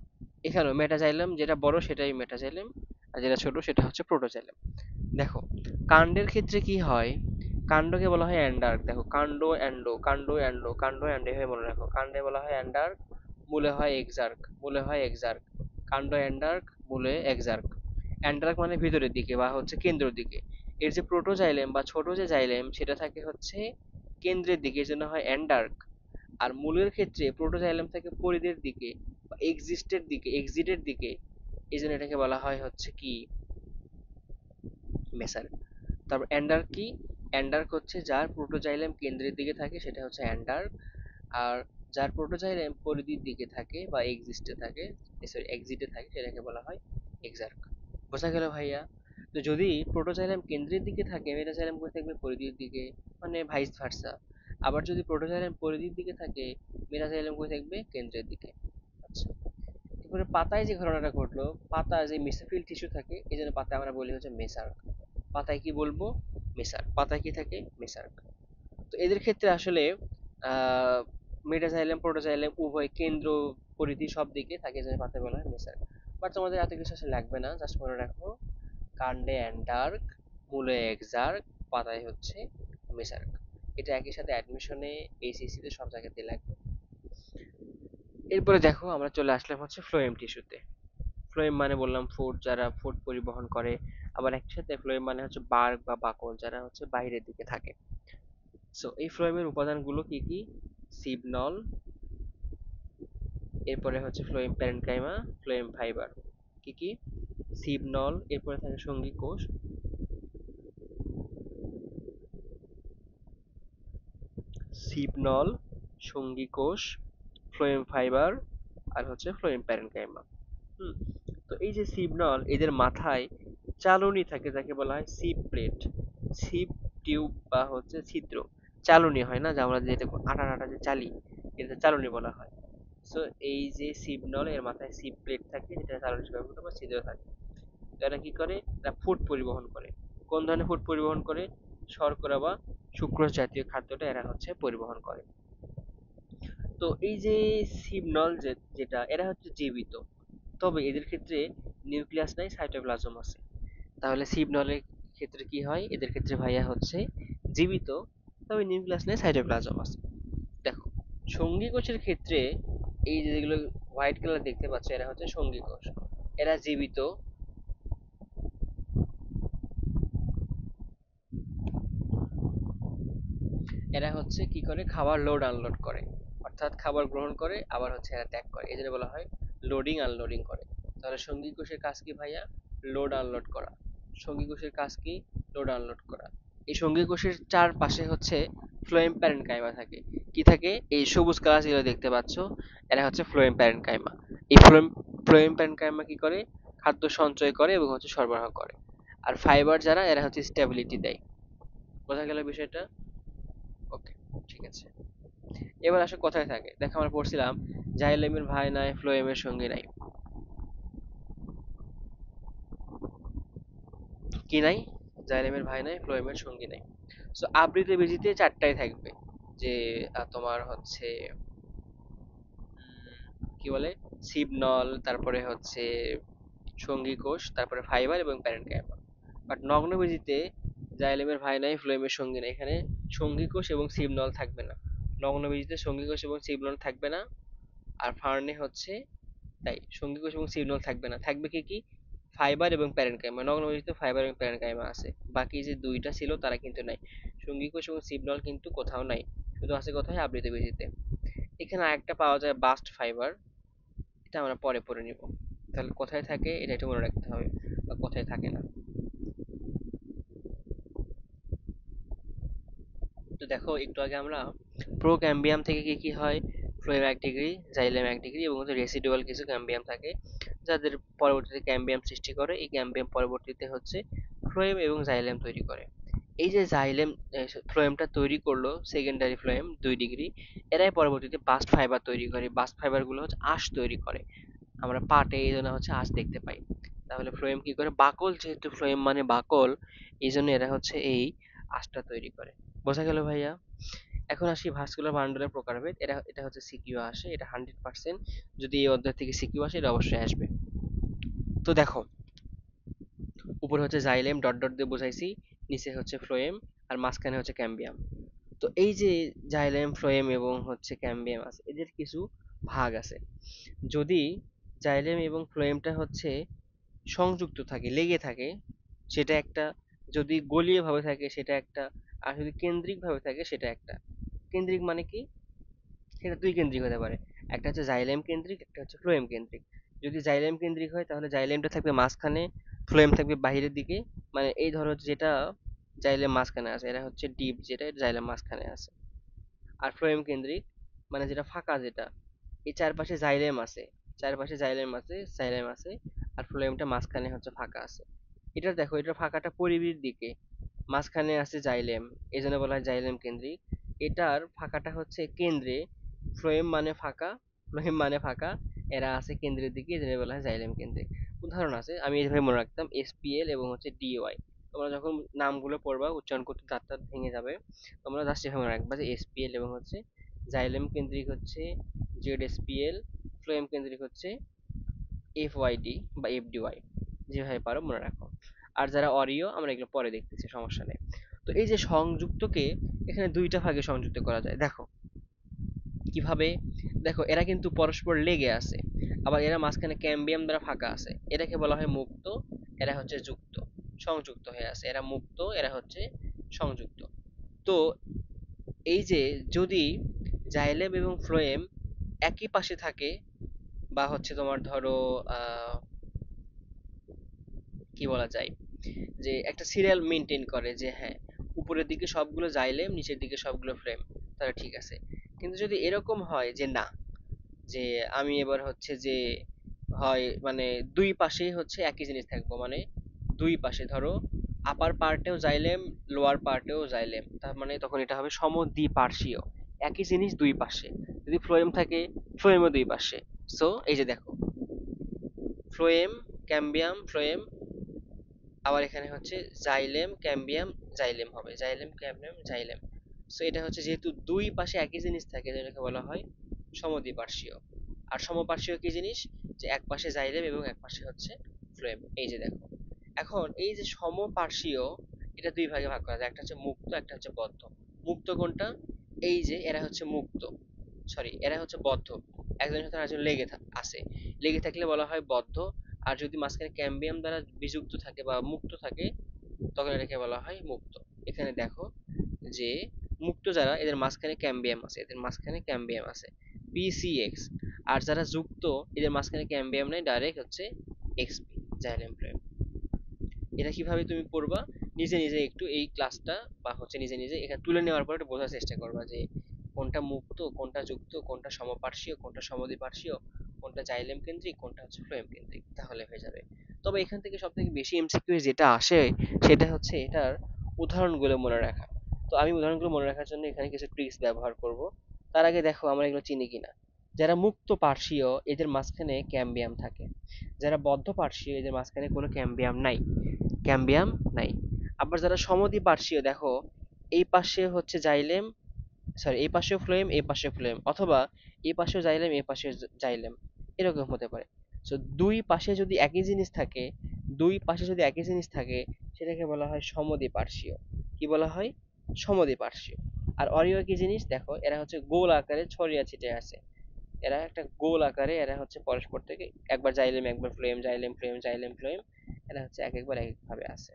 এখানেও মেটাজাইলেম যেটা বড় সেটাই মেটাজাইলেম, আর যেটা ছোট সেটা হচ্ছে প্রোটোজাইলেম। দেখো কাণ্ডের ক্ষেত্রে কি হয়, কাণ্ডকে বলা হয় অ্যান্ডার্ক। দেখো কাণ্ড অ্যান্ড, কাণ্ড অ্যান্ড এভাবে মনে রাখো, কাণ্ডে বলা হয় অ্যান্ডার্ক, মূলে হয় এক্সার্ক, কাণ্ড অ্যান্ডার্ক, মূলে এক্সার্ক। অ্যান্ডার্ক মানে ভিতরের দিকে বা হচ্ছে কেন্দ্রের দিকে। এর যে প্রোটোজাইলেম বা ছোট যে জাইলেম সেটা থাকে হচ্ছে কেন্দ্রের দিকে, এর জন্য হয় অ্যান্ডার্ক। আর মূলের ক্ষেত্রে প্রোটোজাইলেম থাকে পরিধের দিকে বা এক্সিটের দিকে, এই জন্য এটাকে বলা হয় হচ্ছে কি, মেসার। তারপর অ্যান্ডার্ক কি, অ্যান্ডার্ক হচ্ছে যার প্রোটোজাইলেম কেন্দ্রের দিকে থাকে সেটা হচ্ছে অ্যান্ডার্ক। আর যার প্রোটোজাইলেম পরিধির দিকে থাকে বা এক্সিটে থাকে সেটাকে বলা হয় এক্সার্ক। বোঝা গেল ভাইয়া? তো যদি প্রোটোজাইলেম কেন্দ্রের দিকে থাকে, মেটাজাইলেম করে থাকবে পরিধির দিকে, মানে ভাইস ভার্সা। আবার যদি প্রোটোজাইলেম পরিধির দিকে থাকে, মেটাজাইলেম করে থাকবে কেন্দ্রের দিকে। আচ্ছা, এরপরে পাতায় যে ঘটনাটা ঘটলো, পাতা যে মেসোফিল টিস্যু থাকে এই জন্য পাতায় আমরা বলি হচ্ছে মেসার্ক। পাতায় কি বলবো, মেসার্ক। পাতায় কি থাকে, মেসার্ক। তো এদের ক্ষেত্রে আসলে আহ মেটাজাইলাম প্রোটোজাইলাম উভয় কেন্দ্র পরিধি সব দিকে থাকে, যে পাতায় বলা হয় মেসার্ক। বাট তোমাদের এত কিছু আসলে লাগবে না, জাস্ট মনে রাখো কাণ্ডে অ্যান্ডার্ক, মূলে এক্সার্ক, পাতায় হচ্ছে মেসার্ক। এটা একই সাথে অ্যাডমিশনে, এইচএসসি তে সব জায়গাতে লাগবে। এরপরে দেখো আমরা চলে আসলাম হচ্ছে ফ্লোয়েম টিস্যুতে। ফ্লোয়েম মানে বললাম ফুড, যারা ফুড পরিবহন করে। আবার একই সাথে ফ্লোয়েম মানে হচ্ছে বার্গ বা বাকল, যারা হচ্ছে বাইরের দিকে থাকে। সো এই ফ্লোয়েমের উপাদানগুলো কি কি, সিবনল, এরপরে হচ্ছে ফ্লোয়েম প্যারেনকাইমা, ফ্লোয়েম ফাইবার। কি কি, সিবনল, এরপরে থাকে সঙ্গী কোষ, সিবনল, সঙ্গী কোষ, ফ্লোয়েম ফাইবার, আর হচ্ছে ফ্লোয়েম প্যারেনকাইমা। হুম। তো এই যে সিবনল, এদের মাথায় চালনী থাকে যাকে বলা হয় সিপ প্লেট, সিপ টিউব বা হচ্ছে ছিদ্র। চালনী হয় না, যে আমরা যেটা আটা আটা যে চালি, এটা চালনী বলা হয়। সো এই যে সিবনল এর মাথায় সিপ প্লেট থাকে, যেটা চালনী হিসেবে ব্যবহৃত বা ছিদ্র থাকে। তো এরা কি করে, এরা ফুড পরিবহন করে। কোন ধরনের ফুড পরিবহন করে, শর্করা বা সুক্রোজ জাতীয় খাদ্যটা এরা হচ্ছে পরিবহন করে। তো এই যে সিবনল যেটা, এরা হচ্ছে জীবিত, তবে এদের ক্ষেত্রে নিউক্লিয়াস নাই, সাইটোপ্লাজম আছে। তাহলে সিবনলের ক্ষেত্রে কি হয়, এদের ক্ষেত্রে ভাইয়া হচ্ছে জীবিত, তবে নিউক্লিয়াস নেই, সাইটোপ্লাজম আছে। দেখো সঙ্গী কোষের ক্ষেত্রে এই যে যেগুলো হোয়াইট কালার দেখতে পাচ্ছ এরা হচ্ছে সঙ্গী কোষ, এরা জীবিত, এরা হচ্ছে কি করে, খাবার লোড আনলোড করে, অর্থাৎ খাবার গ্রহণ করে আবার হচ্ছে এরা ত্যাগ করে, এই জন্য বলা হয় লোডিং আনলোডিং করে। তাহলে সঙ্গী কোষের কাজ কি ভাইয়া? লোড আনলোড করা। সঙ্গী কোষের কাজ কি? লোড আনলোড করা। এই সঙ্গী কোষের চারপাশে হচ্ছে ফ্লোয়েম প্যারেনকাইমা থাকে। কি থাকে? এই সবুজ কালার যেগুলো দেখতে পাচ্ছ, এরা হচ্ছে ফ্লোয়েম প্যারেনকাইমা। এই ফ্লোয়েম প্যারেনকাইমা কি করে? খাদ্য সঞ্চয় করে এবং হচ্ছে সরবরাহ করে। আর ফাইবার যারা, এরা হচ্ছে স্টেবিলিটি দেয়। বোঝা গেল বিষয়টা? ওকে, ঠিক আছে। এবার আসো কথায় থাকে। দেখো আমরা পড়ছিলাম জাইলেমের ভাই নাই, ফ্লোয়েমের সঙ্গী নাই। কি নাই? জাইলেমের ভাই নাই, ফ্লোয়েমের সঙ্গী নাই। সো আবৃত বীজিতে চারটাই থাকবে, যে তোমার হচ্ছে কি বলে, সিবনল, তারপরে হচ্ছে সঙ্গী কোষ, তারপরে ফাইবার এবং প্যারেনকাইমা। বাট নগ্ন বীজিতে জাইলেমের ভাই নাই, ফ্লোয়েমের সঙ্গী নাই, এখানে সঙ্গী কোষ এবং সিবনল থাকবে না। নগ্ন বীজিতে সঙ্গী কোষ এবং সিবনল থাকবে না। আর ফার্নে হচ্ছে তাই সঙ্গী কোষ এবং সিগন্যাল থাকবে না, থাকবে কি কি? ফাইবার এবং প্যারেনকাইমা। নগ্নবীজিতে ফাইবার এবং প্যারেনকাইমা আছে, বাকি যে দুইটা ছিল তারা কিন্তু নাই। সঙ্গী কোষ এবং সিগন্যাল কিন্তু কোথাও নাই, শুধু আছে কোথায়? আবৃত বীজিতে। এখানে আরেকটা পাওয়া যায় বাস্ট ফাইবার, এটা আমরা পরে পড়ে নিব। তাহলে কোথায় থাকে এটা একটু মনে রাখতে হবে, বা কোথায় থাকে না। তো দেখো একটু আগে আমরা প্রোক্যাম্বিয়াম থেকে কি কি হয়, ফ্লোয়েম 1 ডিগ্রি, জাইলেম 1 ডিগ্রি, এবং হচ্ছে রেসিডুয়াল কিছু ক্যাম্বিয়াম থাকে যাদের পরবর্তীতে ক্যাম্বিয়াম সৃষ্টি করে। এই ক্যাম্বিয়াম পরবর্তীতে হচ্ছে ফ্লোয়েম এবং জাইলেম তৈরি করে। এই যে জাইলেম ফ্লোয়েমটা তৈরি করলো, সেকেন্ডারি ফ্লোয়েম 2 ডিগ্রি, এরাই পরবর্তীতে বাস্ট ফাইবার তৈরি করে। বাস্ট ফাইবার গুলো হচ্ছে আঁশ তৈরি করে, আমরা পাটে এই জন্য হচ্ছে আঁশ দেখতে পাই। তাহলে ফ্লোয়েম কি করে? বাকল, যেহেতু ফ্লোয়েম মানে বাকল, এই জন্য এরা হচ্ছে এই আঁশটা তৈরি করে। বোঝা গেল ভাইয়া? এখন আসি ভাস্কুলার বান্ডলের প্রকারভেদ। এটা হচ্ছে সিকিউ আসে, এটা 100%। যদি এই অধ্যায় থেকে সিকিউ আসে, এটা অবশ্যই আসবে। তো দেখো, উপরে হচ্ছে জাইলেম ডট ডট দিয়ে বোঝাইছি, নিচে হচ্ছে ফ্লোয়েম, আর মাঝখানে হচ্ছে ক্যাম্বিয়াম। তো এই যে জাইলেম, ফ্লোয়েম এবং হচ্ছে ক্যাম্বিয়াম আছে, এদের কিছু ভাগ আছে। যদি জাইলেম এবং ফ্লোয়েমটা হচ্ছে সংযুক্ত থাকে, লেগে থাকে, সেটা একটা। যদি গলীয় ভাবে থাকে সেটা একটা। আর যদি কেন্দ্রিক ভাবে থাকে সেটা একটা। কেন্দ্রিক মানে কি? সেটা দুই কেন্দ্রিক হতে পারে, একটা হচ্ছে জাইলেম কেন্দ্রিক, একটা হচ্ছে ফ্লোয়েম কেন্দ্রিক। যদি জাইলেম কেন্দ্রিক হয় তাহলে জাইলেমটা থাকবে মাঝখানে, ফ্লোয়েম থাকবে বাইরের দিকে। মানে এই ধরো যেটা জাইলেম মাঝখানে আছে, এরা হচ্ছে ডিপ, যেটা জাইলেম মাঝখানে আছে। আর ফ্লোয়েম কেন্দ্রিক মানে যেটা ফাঁকা, যেটা এই চারপাশে জাইলেম আছে, চারপাশে জাইলেম আছে, আর ফ্লোয়েমটা মাঝখানে হচ্ছে ফাঁকা আছে। এটা দেখো, এটা ফাঁকাটা পরিধির দিকে, মাঝখানে আছে জাইলেম, এই জন্য বলা হয় জাইলেম কেন্দ্রিক। এটার ফাঁকাটা হচ্ছে কেন্দ্রে, ফ্লোয়েম মানে ফাঁকা, ফ্লোয়েম মানে ফাঁকা, এরা আছে কেন্দ্রের দিকে, এই জন্য বলা হয় জাইলেম কেন্দ্রিক। উদাহরণ আছে, আমি এইভাবে মনে রাখতাম, এসপিএল এবং হচ্ছে ডিওয়াই। তোমরা যখন নামগুলো পড়বা, উচ্চারণ করতে দাঁত টাত ভেঙে যাবে, তোমরা জাস্ট এভাবে মনে রাখবা যে এসপিএল এবং হচ্ছে জাইলেম কেন্দ্রিক হচ্ছে জেড এসপিএল, ফ্লোয়েম কেন্দ্রিক হচ্ছে এফওয়াইডি বা এফডিওয়াই, যেভাবে পারো মনে রাখো। আর যারা অরিও, আমরা এগুলো পরে দেখতেছি, সমস্যা নেই। তো এই যে সংযুক্তকে এখানে দুইটা ভাগে সংযুক্ত করা যায়, দেখো কিভাবে। দেখো এরা কিন্তু পরস্পর লেগে আছে, আবার এরা মাঝখানে ক্যাম্বিয়াম দ্বারা ফাঁকা আছে, এটাকে বলা হয় মুক্ত, এরা হচ্ছে যুক্ত, সংযুক্ত হয়ে আছে। এরা মুক্ত, এরা হচ্ছে সংযুক্ত। তো এই যে যদি জাইলেম এবং ফ্লোয়েম একই পাশে থাকে, বা হচ্ছে তোমার ধরো কি বলা যায়, যে একটা সিরিয়াল মেনটেন করে, যে হ্যাঁ উপরের দিকে সবগুলো জাইলেম, নিচের দিকে সবগুলো ফ্রেম, তাহলে ঠিক আছে। কিন্তু যদি এরকম হয় যে না, যে আমি এবার হচ্ছে যে হয় মানে দুই পাশেই হচ্ছে একই জিনিস থাকবো, মানে দুই পাশে ধরো আপার পার্টেও জাইলেম, লোয়ার পার্টেও জাইলেম, তার মানে তখন এটা হবে সমদ্বিপার্শ্বীয়, একই জিনিস দুই পাশে। যদি ফ্লোয়েম থাকে, ফ্লোয়েমও দুই পাশে। সো এই যে দেখো, ফ্লোয়েম, ক্যাম্বিয়াম, ফ্লোয়েম, আবার এখানে হচ্ছে জাইলেম, ক্যাম্বিয়াম, জাইলেম হবে, জাইলেম, ক্যাম্বিয়াম, জাইলেম। সো এটা হচ্ছে যেহেতু দুই পাশে একই জিনিস থাকে, যেটাকে বলা হয় সমদ্বিপার্শ্বীয়। আর সমপার্শ্বীয় কি জিনিস? যে এক পাশে জাইলেম এবং এক পাশে হচ্ছে ফ্লোয়েম। এই যে দেখো, এখন এই যে সমপার্শ্বীয়, এটা দুই ভাগে ভাগ করা যায়, একটা হচ্ছে মুক্ত, একটা হচ্ছে বদ্ধ। মুক্ত কোনটা? এই যে এরা হচ্ছে মুক্ত, সরি এরা হচ্ছে বদ্ধ, একজনের সাথে আরেকজন আছে, লেগে থাকলে বলা হয় বদ্ধ। আর যদি মাঝখানে ক্যাম্বিয়াম দ্বারা বিযুক্ত থাকে বা মুক্ত থাকে, তখন এটাকে বলা হয় মুক্ত। এখানে দেখো যে মুক্ত যারা এদের মাঝখানে ক্যাম্বিয়াম আছে, এদের মাঝখানে ক্যাম্বিয়াম আছে, PCX। আর যারা যুক্ত এদের মাঝখানে ক্যাম্বিয়াম নেই, ডাইরেক্ট হচ্ছে XP, জাইলেম ফ্লোয়েম। এটা কিভাবে তুমি পড়বা, নিজে নিজে একটু এই ক্লাসটা বা হচ্ছে নিজে নিজে এখানে তুলে নেওয়ার পর একটু বোঝার চেষ্টা করবা যে কোনটা মুক্ত, কোনটা যুক্ত, কোনটা সমপার্শ্বীয়, কোনটা সমদ্বিপার্শ্বীয়, কোনটা জাইলেম কেন্দ্রিক, কোনটা হচ্ছে ফ্লোয়েম কেন্দ্রিক, তাহলে হয়ে যাবে। তবে এখান থেকে সব থেকে বেশি এমসিকিউ যেটা আসে সেটা হচ্ছে এটার উদাহরণগুলো মনে রাখা। তো আমি উদাহরণগুলো মনে রাখার জন্য এখানে কিছু ট্রিক্স ব্যবহার করব। তার আগে দেখো আমরা এগুলো চিনি কিনা। যারা মুক্ত পার্শ্বীয় এদের মাঝখানে ক্যাম্বিয়াম থাকে, যারা বদ্ধ পার্শ্বীয় এদের মাঝখানে কোনো ক্যাম্বিয়াম নাই, ক্যাম্বিয়াম নাই। আবার যারা সমদ্বিপার্শ্বীয় দেখো, এই পাশে হচ্ছে জাইলেম, সরি এই পাশেও ফ্লোয়েম, এই পাশে ফ্লোয়েম, অথবা এই পাশেও জাইলেম, এই পাশে জাইলেম, এরকম হতে পারে। সো দুই পাশে যদি একই জিনিস থাকে, দুই পাশে যদি একই জিনিস থাকে সেটাকে বলা হয় সমদ্বিপার্শ্বীয়। কি বলা হয়? সমদ্বিপার্শ্বীয়। আর অরিয় কি জিনিস দেখো, এরা হচ্ছে গোল আকারে ছড়িয়ে ছিটিয়ে আছে, এরা একটা গোল আকারে, এরা হচ্ছে পরস্পর থেকে একবার জাইলেম একবার phloem, xylem phloem, xylem phloem, এরা হচ্ছে এক একবার এক এক ভাবে আছে।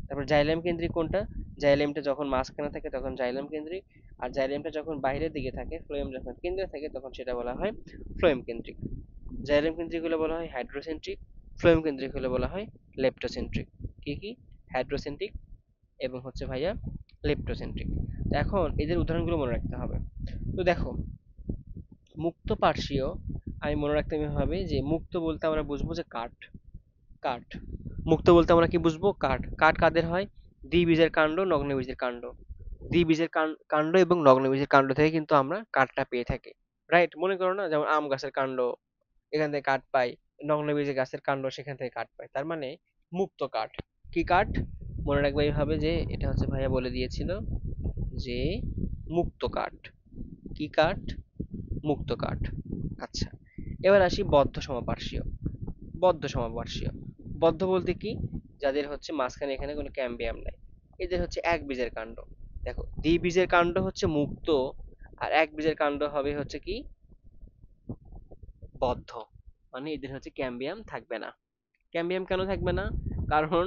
তারপর জাইলেম কেন্দ্রিক কোনটা? জাইলেমটা যখন মাঝখানে থাকে তখন জাইলেম কেন্দ্রিক, আর জাইলেমটা যখন বাইরের দিকে থাকে, ফ্লোয়েম যখন কেন্দ্রে থাকে তখন সেটা বলা হয় ফ্লোয়েম কেন্দ্রিক। জাইলেম কেন্দ্রিক হলে বলা হয় হাইড্রোসেন্ট্রিক, ফ্লোয়েম কেন্দ্রিক হলে বলা হয় লেপ্টোসেন্ট্রিক। কি কি? হাইড্রোসেন্ট্রিক এবং হচ্ছে ভাইয়া লেপ্টোসেন্ট্রিক। এখন এদের উদাহরণগুলো মনে রাখতে হবে। তো দেখো, মুক্ত পার্শ্বীয় আমি মনে রাখতে হবে যে মুক্ত বলতে আমরা বুঝবো যে কাঠ, কাঠ। মুক্ত বলতে আমরা কি বুঝবো? কাঠ। কাঠ কাদের হয়? দ্বিবীজের কাণ্ড, নগ্নবীজের কাণ্ড। দ্বিবীজের কাণ্ড এবং নগ্নবীজের কাণ্ড থেকে কিন্তু আমরা কাঠটা পেয়ে থাকি। রাইট? মনে করো না, যেমন আম গাছের কাণ্ড, এখান থেকে কাঠ পাই, নগ্নবীজের গাছের কাণ্ড, সেখান থেকে কাঠ পাই। তার মানে মুক্ত কাঠ। কি কাঠ? মনে রাখবে এইভাবে যে এটা হচ্ছে ভাইয়া বলে দিয়েছিল যে মুক্ত কাঠ। কি কাঠ? মুক্ত কাঠ। আচ্ছা, এবার আসি বদ্ধ সমপার্শ্বীয়। বদ্ধ সমপার্শ্বীয়, বদ্ধ বলতে কি? যাদের হচ্ছে মাঝখানে এখানে কোনো ক্যাম্বিয়াম নাই, এদের হচ্ছে এক বীজের কাণ্ড। দেখো, দ্বিবীজের কাণ্ড হচ্ছে মুক্ত, আর এক বীজের কাণ্ড হবে হচ্ছে কি? বদ্ধ। মানে এদের হচ্ছে ক্যাম্বিয়াম থাকবে না। ক্যাম্বিয়াম কেন থাকবে না? কারণ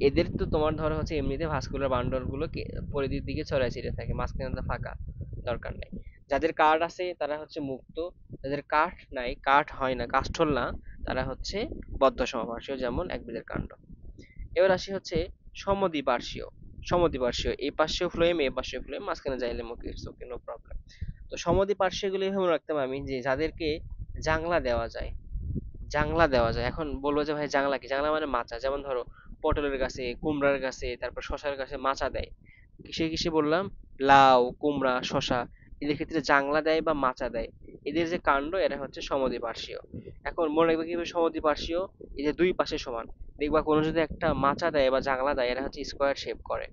এদের তো তোমার ধরো হচ্ছে এমনিতে ভাস্কুলার বান্ডল গুলো পরিধির দিকে ছড়ায় ছিটে থাকে, মাঝখানে তো ফাঁকা, দরকার নেই। যাদের কার্ড আছে তারা হচ্ছে মুক্ত, যাদের কাঠ নাই, কাঠ হয় না, কাষ্ঠল না, তারা হচ্ছে বদ্ধ সমপার্শ্বীয়, যেমন একবীজের কাণ্ড। এবার আসি হচ্ছে সমদ্বিপার্শ্বীয়। সমদ্বিপার্শ্বীয়, এই পাশেও ফ্লোয়েম, এই পাশেও ফ্লোয়েম, মাঝখানে যাইলে মুখ, ইটস ওকে, নো প্রবলেম। তো সমদ্বিপার্শ্বীয় গুলো এভাবে রাখতাম আমি, যে যাদেরকে জাংলা দেওয়া যায়, জাংলা দেওয়া যায়। এখন বলবো যে ভাই জাংলা কি? জাংলা মানে মাচা। যেমন ধরো পটলের গাছে, কুমড়ার গাছে, তারপর শশার গাছে মাচা দেয়। কিসে কিসে বললাম? লাউ, কুমড়া, শশা, এদের ক্ষেত্রে জাংলা দেয় বা মাচা দেয়। এদের যে কাণ্ড, এরা হচ্ছে সমদ্বিপার্শ্বীয়। এখন মনে রাখবে কিভাবে সমদ্বিপার্শ্বীয়, এদের দুই পাশে সমান। দেখবা কোনো যদি একটা মাচা দেয় বা জাংলা দেয়, এরা হচ্ছে স্কোয়ার শেপ করে,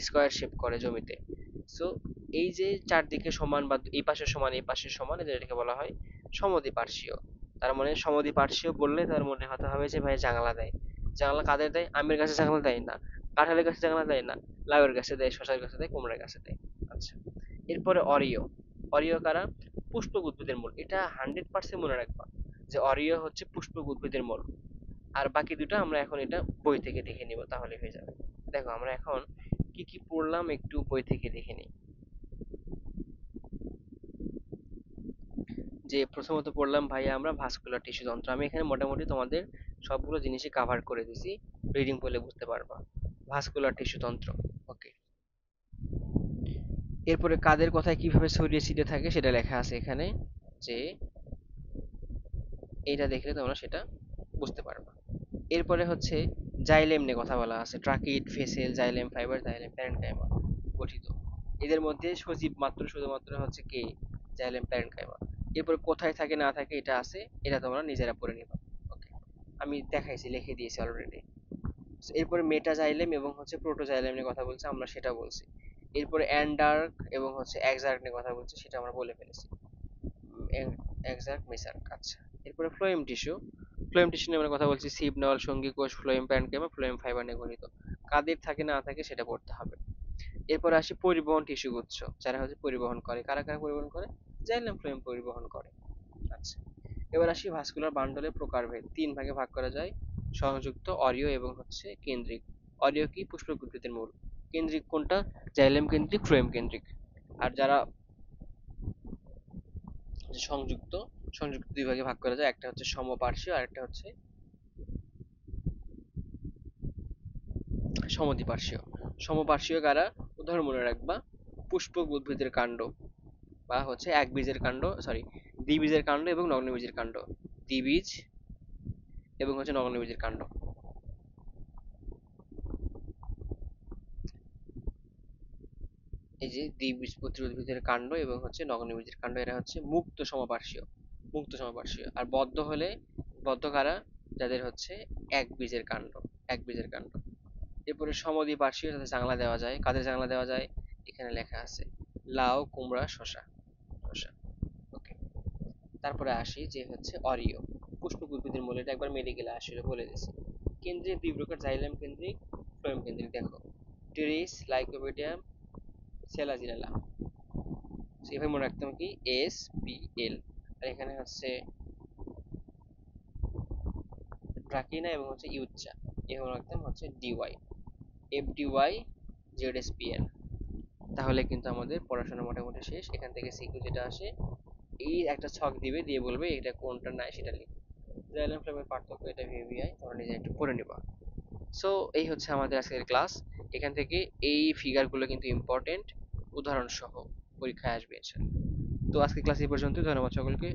স্কোয়ার শেপ করে জমিতে। সো এই যে চারদিকে সমান বা এই পাশে সমান এই পাশে সমান, এটাকে বলা হয় সমদ্বিপার্শ্বীয়। তার মানে সমদ্বিপার্শ্বীয় বললে তার মনে হতে হবে যে ভাই জাংলা দেয়। জাংলা কাদের দেয়? আমের গাছে জাংলা দেয় না, কাঁঠালের গাছে জাংলা দেয় না, লাউয়ের গাছে দেয়, শশার গাছে দেয়, কুমড়ার গাছে দেয়। আচ্ছা, এরপরে অরিয়। অরিয় কারা? পুষ্পক উদ্ভিদের মূল। এটা 100% মনে রাখবা যে অরিয় হচ্ছে পুষ্পক উদ্ভিদের মূল। আর বাকি দুটো আমরা এখন এটা বই থেকে দেখে নিব, তাহলে হয়ে যাবে। দেখো আমরা এখন কি কি পড়লাম একটু বই থেকে দেখে নিই। যে প্রথমত পড়লাম ভাইয়া আমরা ভাস্কুলার টিস্যু তন্ত্র। আমি এখানে মোটামুটি তোমাদের সবগুলো জিনিসই কাভার করে দিছি, রিডিং পড়লে বুঝতে পারবা। ভাস্কুলার টিস্যু তন্ত্র, ওকে। এরপরে কাদের কথায় কিভাবে ছড়িয়ে ছিটে থাকে সেটা লেখা আছে এখানে, যে এইটা দেখলে তোমরা সেটা বুঝতে পারবা। এরপরে হচ্ছে জাইলেম নিয়ে কথা বলা আছে। Tracheid, facial, xylem fibre, xylem parenchyma গঠিত। এদের মধ্যে সজীব মাত্র শুধুমাত্র হচ্ছে কি? Xylem parenchyma. এরপর কোথায় থাকে না থাকে এটা আছে, এটা তোমরা নিজেরা পড়ে নিবা। ওকে, আমি দেখাইছি, লিখে দিয়েছি অলরেডি। এরপরে মেটাজাইলেম এবং হচ্ছে প্রোটোজাইলেম নিয়ে কথা বলছে, আমরা সেটা বলছি। এরপরে অ্যান্ডার্ক এবং হচ্ছে এক্সার্ক নিয়ে কথা বলছে, সেটা আমরা বলে ফেলেছি। এক্সার্ক, মেসার্ক। আচ্ছা, এরপরে ফ্লোয়েম টিস্যু। ফ্লোয়েম টিস্যু নিয়ে আমরা কথা বলছি। সিভ নল, সঙ্গী কোষ, ফ্লোয়েম প্যারেনকাইমা, ফ্লোয়েম ফাইবার নিয়ে গঠিত। কাদের থাকে না থাকে সেটা পড়তে হবে। এরপর আসি পরিবহন টিস্যু গুচ্ছ, যারা হচ্ছে পরিবহন করে। কারা কারা পরিবহন করে? জাইলেম ফ্লোয়েম পরিবহন করে। আচ্ছা, এবার আসি ভাস্কুলার বান্ডলের প্রকারভেদ। তিন ভাগে ভাগ করা যায়: সংযুক্ত, অরীয় এবং হচ্ছে কেন্দ্রিক। অরীয় কি? পুষ্পক উদ্ভিদের মূল। কেন্দ্রিক কোনটা? জাইলেম কেন্দ্রিক, ফ্লোয়েম কেন্দ্রিক। আর যারা সংযুক্ত, সংযুক্ত দুই ভাগে ভাগ করা যায়, একটা হচ্ছে সমপার্শ্বীয় আর একটা হচ্ছে সমদ্বিপার্শ্বীয়। সমপার্শ্বীয় কারা? উদাহরণ মনে রাখবা, পুষ্পক উদ্ভিদের কাণ্ড, বা হচ্ছে এক বীজের কাণ্ড, সরি, দ্বিবীজের কাণ্ড এবং নগ্নবীজের কাণ্ড। দ্বিবীজ এবং হচ্ছে নগ্নবীজের কাণ্ড। এই যে দ্বিবীজপত্রী উদ্ভিদের কাণ্ড এবং হচ্ছে নগ্নবীজের কাণ্ড, এরা হচ্ছে মুক্ত সমপার্শ্বীয়। মুক্ত সমপার্শ্বীয়। আর বদ্ধ হলে, বদ্ধ কারা? যাদের হচ্ছে এক বীজের কাণ্ড, এক বীজের কাণ্ড। এরপরে সমদ্বিপার্শ্বীয়, যাদের জাংলা দেওয়া যায়। কাদের জাংলা দেওয়া যায়? এখানে লেখা আছে, লাউ, কুমড়া, শসা। শসা, ওকে। তারপরে আসি যে হচ্ছে অরিয়, পুষ্পক উদ্ভিদের মূল। এটা একবার মেডিকেলে আসলে বলে দিছি। কেন্দ্রিক দুই প্রকার, জাইলেম কেন্দ্রিক, ফ্লোয়েম কেন্দ্রিক। দেখো, টেরিস, লাইকোপিডিয়াম, সেলাজিনেলা। এভাবে মনে রাখতে হবে কি, এস পি এল। আর এখানে হচ্ছে ড্রাকিনা এবং হচ্ছে ইউচ্চা। এভাবে মনে রাখতে হচ্ছে D Y, F D Y, Z S P L. তাহলে কিন্তু আমাদের পড়াশোনা মোটামুটি শেষ। এখান থেকে সিকিউ যেটা আসে, এই একটা ছক দিবে, দিয়ে বলবে এটা কোনটা নাই সেটা লিখ। জাইলেম ফ্লেমের পার্থক্য, এটা ভিভিআই, তোমরা নিজে একটু পড়ে নিবা। সো এই হচ্ছে আমাদের আজকের ক্লাস। এখান থেকে এই ফিগারগুলো কিন্তু ইম্পর্টেন্ট, উদাহরণ সহ পরীক্ষায় আসবে ইনশাআল্লাহ। তো আজকের ক্লাস এই পর্যন্ত। ধন্যবাদ সকলকে।